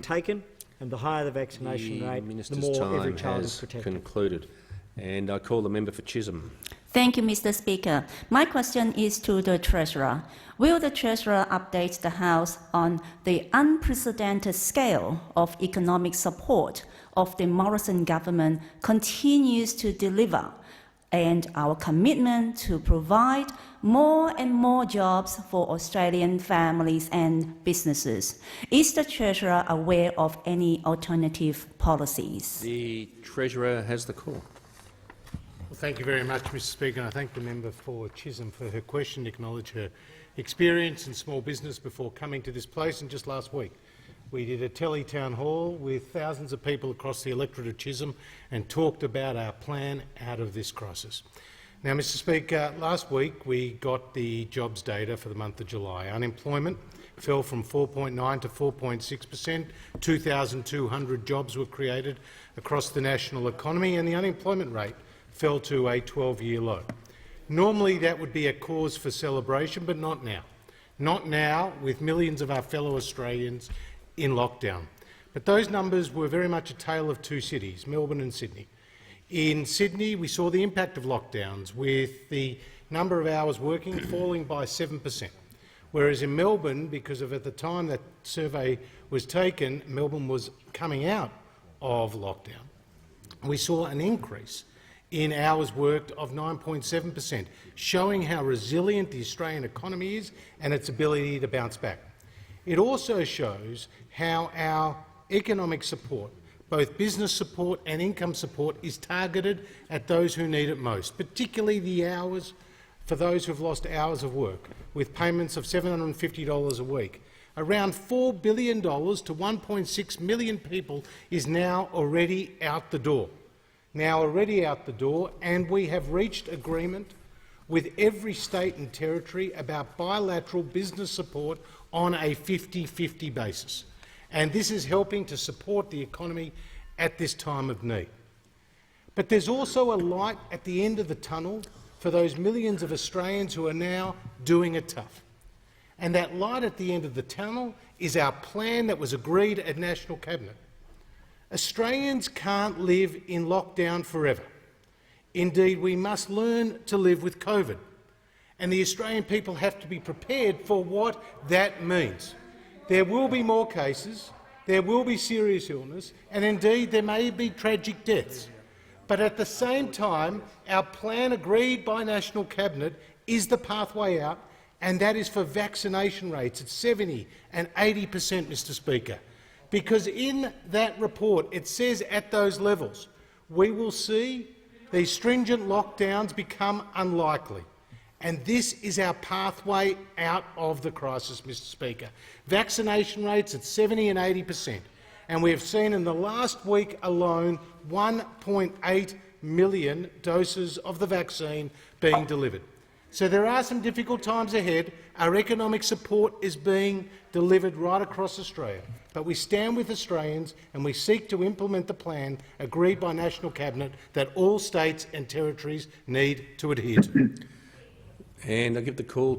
taken, and the higher the vaccination rate, the more every child is protected. Concluded. And I call the member for Chisholm. Thank you, Mr. Speaker. My question is to the Treasurer. Will the Treasurer update the House on the unprecedented scale of economic support of the Morrison government continues to deliver, and our commitment to provide more and more jobs for Australian families and businesses? Is the Treasurer aware of any alternative policies? The Treasurer has the call. Well, thank you very much, Mr. Speaker, and I thank the member for Chisholm for her question, acknowledge her experience in small business before coming to this place. And just last week, we did a tele-town hall with thousands of people across the electorate of Chisholm and talked about our plan out of this crisis. Now, Mr. Speaker, last week we got the jobs data for the month of July. Unemployment fell from 4.9 to 4.6%. 2,200 jobs were created across the national economy, and the unemployment rate fell to a 12-year low. Normally that would be a cause for celebration, but not now. Not now, with millions of our fellow Australians in lockdown. But those numbers were very much a tale of two cities, Melbourne and Sydney. In Sydney, we saw the impact of lockdowns, with the number of hours working falling by 7%, whereas in Melbourne, because of at the time that survey was taken, Melbourne was coming out of lockdown, we saw an increase in hours worked of 9.7%, showing how resilient the Australian economy is and its ability to bounce back. It also shows how our economic support, both business support and income support, is targeted at those who need it most, particularly the hours for those who have lost hours of work, with payments of $750 a week. Around $4 billion to 1.6 million people is now already out the door. And we have reached agreement with every state and territory about bilateral business support on a 50-50 basis. And this is helping to support the economy at this time of need. But there's also a light at the end of the tunnel for those millions of Australians who are now doing it tough. And that light at the end of the tunnel is our plan that was agreed at National Cabinet. Australians can't live in lockdown forever. Indeed, we must learn to live with COVID, and the Australian people have to be prepared for what that means. There will be more cases, there will be serious illness, and indeed there may be tragic deaths. But at the same time, our plan agreed by National Cabinet is the pathway out, and that is for vaccination rates at 70% and 80%, Mr. Speaker. Because in that report it says at those levels we will see these stringent lockdowns become unlikely. And this is our pathway out of the crisis, Mr. Speaker. Vaccination rates at 70% and 80%. And we have seen in the last week alone 1.8 million doses of the vaccine being delivered. So there are some difficult times ahead. Our economic support is being delivered right across Australia. But we stand with Australians and we seek to implement the plan agreed by National Cabinet that all states and territories need to adhere to. And I give the call